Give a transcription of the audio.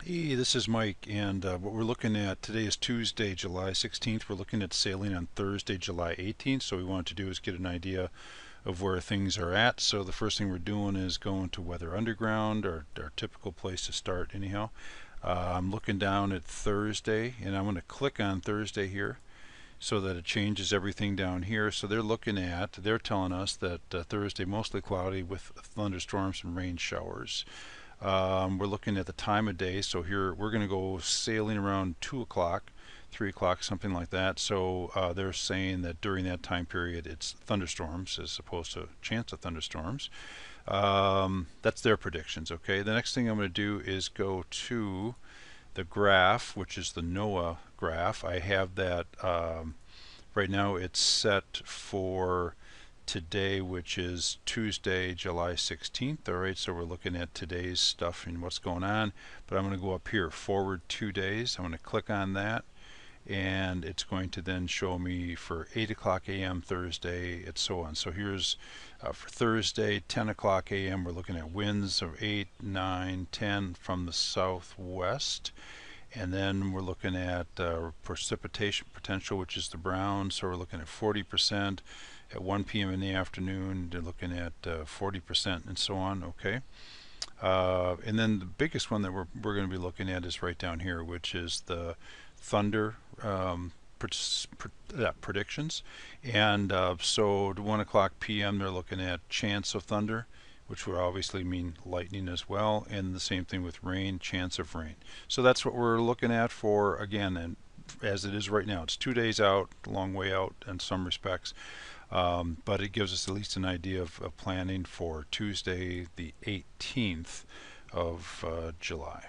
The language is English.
Hey, this is Mike, and what we're looking at today is Tuesday, July 16th. We're looking at sailing on Thursday, July 18th. So, what we wanted to do is get an idea of where things are at. So, the first thing we're doing is going to Weather Underground, our typical place to start, anyhow. I'm looking down at Thursday, and I'm going to click on Thursday here so that it changes everything down here. So, they're telling us that Thursday mostly cloudy with thunderstorms and rain showers. We're looking at the time of day. So here we're going to go sailing around 2 o'clock, 3 o'clock, something like that. So they're saying that during that time period it's thunderstorms as opposed to chance of thunderstorms. That's their predictions. Okay, the next thing I'm going to do is go to the graph, which is the NOAA graph. I have that right now. It's set for today, which is Tuesday, July 16th. All right, so we're looking at today's stuff and what's going on. But I'm going to go up here, forward 2 days. I'm going to click on that, and it's going to then show me for 8 o'clock a.m. Thursday, and so on. So here's for Thursday, 10 o'clock a.m. We're looking at winds of 8, 9, 10 from the southwest. And then we're looking at precipitation potential, which is the brown. So we're looking at 40% at 1 p.m. in the afternoon. They're looking at 40% and so on. Okay. And then the biggest one that we're going to be looking at is right down here, which is the thunder predictions. And so at 1 o'clock p.m. they're looking at chance of thunder, which would obviously mean lightning as well, and the same thing with rain, chance of rain. So that's what we're looking at for, again, and as it is right now. It's 2 days out, a long way out in some respects, but it gives us at least an idea of planning for Tuesday the 18th of July.